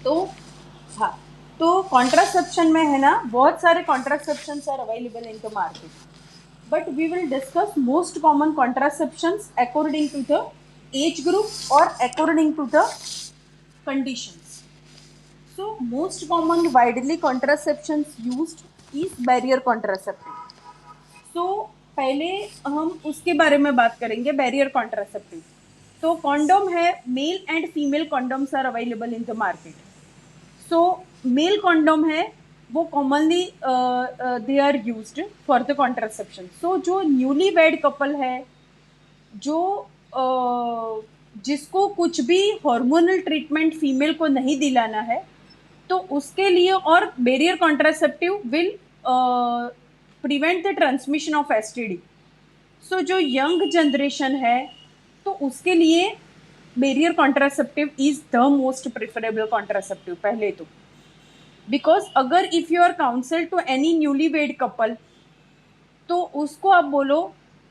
तो हाँ, तो कॉन्ट्रासेप्शन में है ना, बहुत सारे contraceptions are available in the market, but we will discuss most common contraceptions according to the age group और according to the conditions. So most common widely contraceptions used is barrier contraceptive. So पहले हम उसके बारे में बात करेंगे, barrier contraceptive. तो condom है, male and female condoms are available in the market. So male condom है वो commonly they are used for the contraception. So जो न्यूली वेड कपल है, जो जिसको कुछ भी हार्मोनल ट्रीटमेंट फीमेल को नहीं दिलाना है, तो उसके लिए, और barrier contraceptive will prevent the transmission of STD. So जो यंग जनरेशन है, तो उसके लिए barrier contraceptive is the most preferable contraceptive पहले तो. बिकॉज अगर if you are counsel to any newly wed couple, तो उसको आप बोलो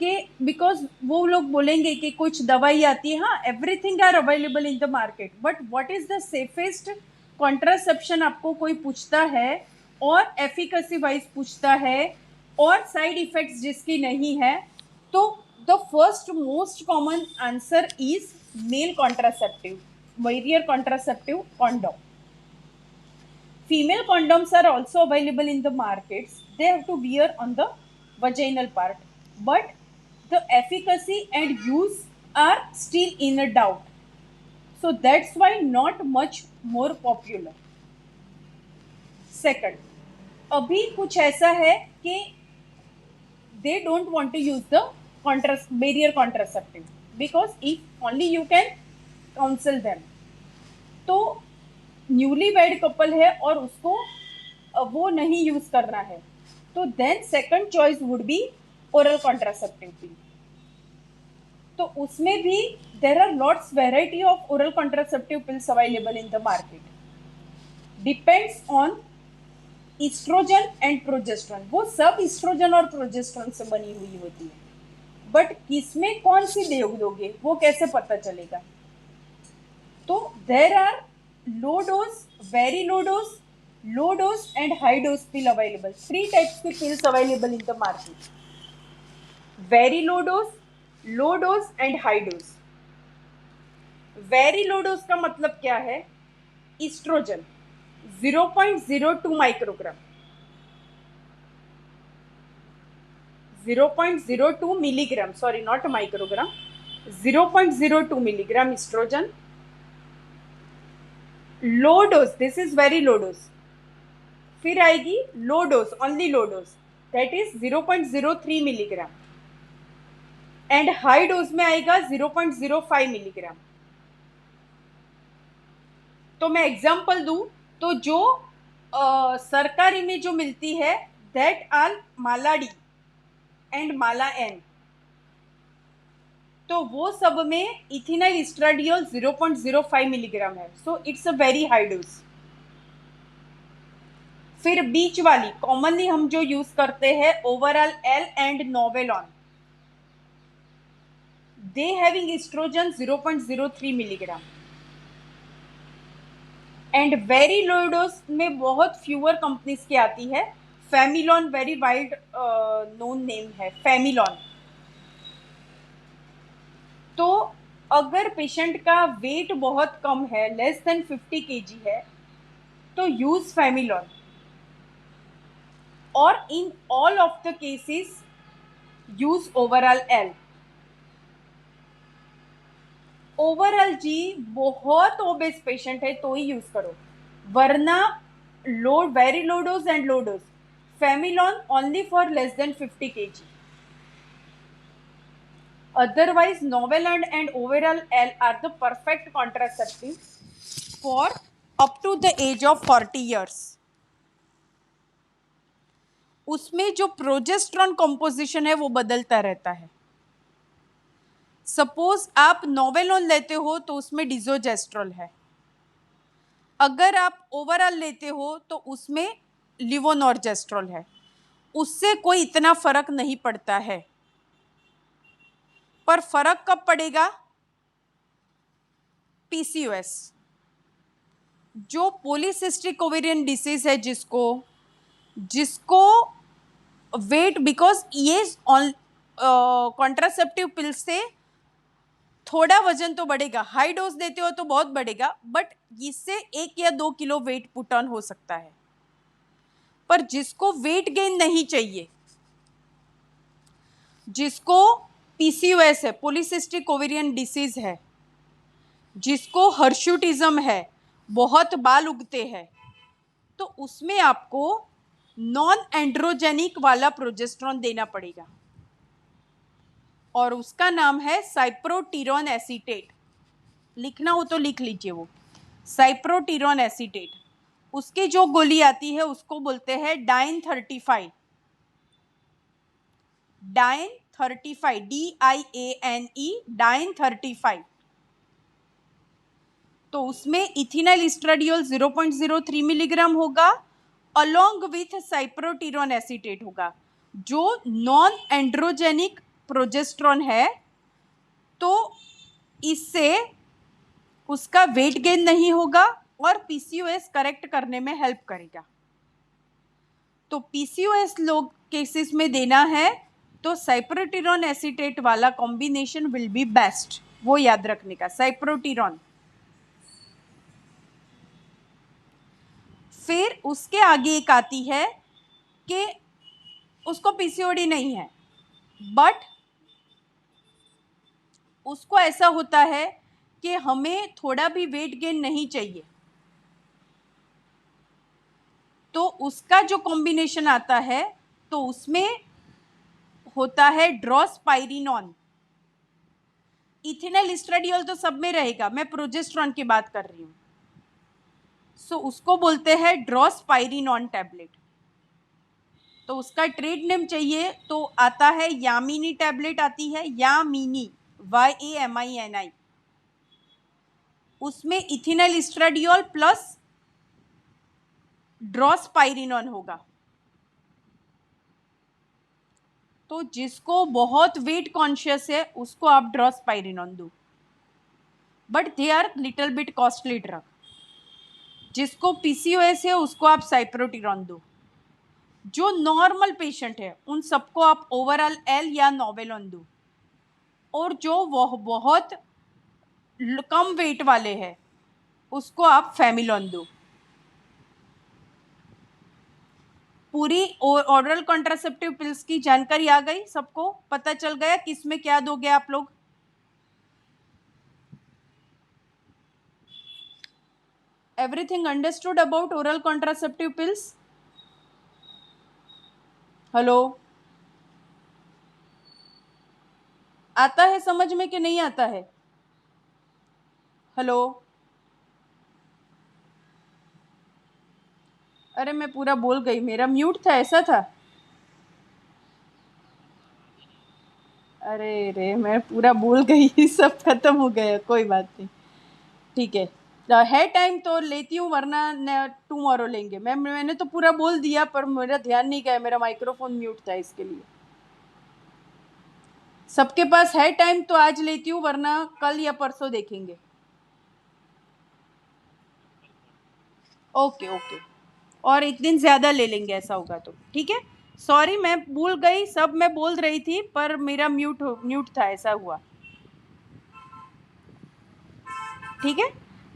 कि, बिकॉज वो लोग बोलेंगे कि कुछ दवाई आती है, हाँ everything are available in the market, but what is the safest contraception आपको कोई पूछता है, और एफिकेसी वाइज पूछता है, और साइड इफेक्ट्स जिसकी नहीं है, तो the first most common answer is male contraceptive, barrier contraceptive condom. Female condoms are also available in the markets. They have to wear on the vaginal part, but the efficacy and use are still in a doubt. So that's why not much more popular. Second, अभी कुछ ऐसा है कि they don't want to use the barrier contraceptive, because if only you can counsel them. तो newly wed couple है और उसको वो नहीं यूज करना है, तो then second choice would be oral contraceptive pill. तो उसमें भी there are lots variety of oral contraceptive pills available in the market. Depends on estrogen and progesterone. वो सब इस्ट्रोजन और प्रोजेस्ट्रॉन से बनी हुई होती है, बट किसमें कौन सी दोगे वो कैसे पता चलेगा. तो there are low dose, very low dose and high dose pill available. 3 types के pills available in the market. Very low dose and high dose. Very low dose का मतलब क्या है? Estrogen 0.02 microgram, 0.02 milligram, sorry not microgram, 0.02 milligram estrogen. Low dose, this is very low dose. फिर आएगी low dose, only low dose, that is 0.03 milligram. And high dose में आएगा 0.05 milligram. तो मैं एग्जांपल दूं, तो जो सरकारी में जो मिलती है, that are Mala D and Mala N, तो वो सब में इथिनाइल एस्ट्राडियोल 0.05 मिलीग्राम है. So it's a very high dose. फिर बीच वाली कॉमनली हम जो यूज करते हैं, Ovral L and Novelon, they having estrogen 0.03 milligram. And very low dose में बहुत फ्यूअर कंपनीज की आती है. Femilon very wide known name है, फेमिलॉन. तो अगर पेशेंट का वेट बहुत कम है, लेस देन 50 kg है, तो यूज फेमिलॉन. और in all of the cases use Ovral L. Ovral G बहुत ओबेस पेशेंट है तो ही यूज करो, वरना low, very low dose and low dose. Femilon only for less than 50 kg. Otherwise, Novaland and overall L are the perfect contraceptive for up to the age of 40 years. उसमें जो progesterone composition है वो बदलता रहता है. Suppose आप नोवेलॉन लेते हो तो उसमें डिजोजेस्ट्रोल है. अगर आप ओवरऑल लेते हो तो उसमें लिवोनॉर्जेस्ट्रोल है. उससे कोई इतना फर्क नहीं पड़ता है. पर फर्क कब पड़ेगा? पीसीओएस. जो पॉलीसिस्टिक ओवेरियन डिसीज है, जिसको वेट, बिकॉज ये कॉन्ट्रासेप्टिव पिल से थोड़ा वजन तो बढ़ेगा, हाई डोज देते हो तो बहुत बढ़ेगा, बट इससे 1 या 2 किलो वेट पुट ऑन हो सकता है। पर जिसको वेट गेन नहीं चाहिए, जिसको पीसीओएस है, पॉलीसिस्टिक ओवेरियन डिसीज है, जिसको हर्शुटिज्म है, बहुत बाल उगते हैं, तो उसमें आपको नॉन एंड्रोजेनिक वाला प्रोजेस्टेरॉन देना पड़ेगा, और उसका नाम है साइप्रोटीरॉन एसीटेट। लिखना हो तो लिख लीजिए, वो साइप्रोटीरॉन एसीटेट। उसकी जो गोली आती है उसको बोलते हैं डाइन 35। Dine 35, DIANE, dine 35। तो उसमें इथिनाइल इस्ट्राडियोल 0.03 मिलीग्राम होगा, अलोंग विथ साइप्रोटीरॉन एसीटेट होगा, जो नॉन एंड्रोजेनिक प्रोजेस्टेरॉन है। तो इससे उसका वेट गेन नहीं होगा और पीसीओएस करेक्ट करने में हेल्प करेगा। तो पीसीओएस लोग केसेस में देना है तो साइप्रोटीरॉन एसीटेट वाला कॉम्बिनेशन विल बी बेस्ट, वो याद रखने का, साइप्रोटीरॉन। फिर उसके आगे एक आती है कि उसको पीसीओडी नहीं है, बट उसको ऐसा होता है कि हमें थोड़ा भी वेट गेन नहीं चाहिए, तो उसका जो कॉम्बिनेशन आता है तो उसमें होता है ड्रोस्पाइरिनॉन। इथेनॉल इस्ट्राडियोल तो सब में रहेगा, मैं प्रोजेस्टेरॉन की बात कर रही हूँ। सो उसको बोलते हैं ड्रोस्पाइरिनॉन टैबलेट। तो उसका ट्रेड नेम चाहिए तो आता है यामिनी टैबलेट आती है, यामिनी, YAMINI। उसमें इथेनॉल इस्ट्राडियोल प्लस ड्रोस्पाइरिनॉन होगा। तो जिसको बहुत वेट कॉन्शियस है उसको आप ड्रोस्पाइरिनॉन दो, but they are little bit costly drug. जिसको पीसीओएस है उसको आप साइप्रोटीरॉन दो। जो नॉर्मल पेशेंट है उन सबको आप ओवरऑल एल या नोवेलॉन दो, और जो वह बहुत कम वेट वाले हैं उसको आप फेमिलॉन दो। पूरी ओरल कॉन्ट्रासेप्टिव पिल्स की जानकारी आ गई, सबको पता चल गया किस में क्या दोगे आप लोग? Everything understood about oral contraceptive pills? Hello, आता है समझ में कि नहीं आता है? हेलो, अरे मैं पूरा बोल गई, मेरा म्यूट था, ऐसा था? अरे रे, मैं पूरा बोल गई सब खत्म हो गया, कोई बात नहीं, ठीक है टाइम तो लेती हूँ, वरना टुमारो लेंगे। मैंने तो पूरा बोल दिया पर मेरा ध्यान नहीं गया, मेरा माइक्रोफोन म्यूट था, इसके लिए। सबके पास है टाइम तो आज लेती हूँ, वरना कल या परसों देखेंगे। ओके ओके, और एक दिन ज़्यादा ले लेंगे ऐसा होगा तो, ठीक है। सॉरी, मैं भूल गई, सब मैं बोल रही थी पर मेरा म्यूट था, ऐसा हुआ, ठीक है।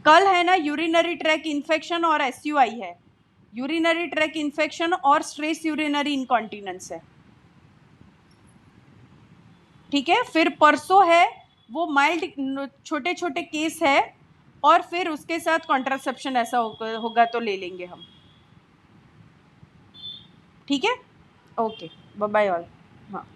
कल है ना यूरिनरी ट्रैक इन्फेक्शन और SUI है, यूरिनरी ट्रैक इन्फेक्शन और स्ट्रेस यूरिनरी इनकॉन्टिनेंस है, ठीक है। फिर परसों है वो माइल्ड छोटे छोटे केस है, और फिर उसके साथ कॉन्ट्रासेप्शन ऐसा होगा तो ले लेंगे हम, ठीक है। Okay, bye bye all. हाँ।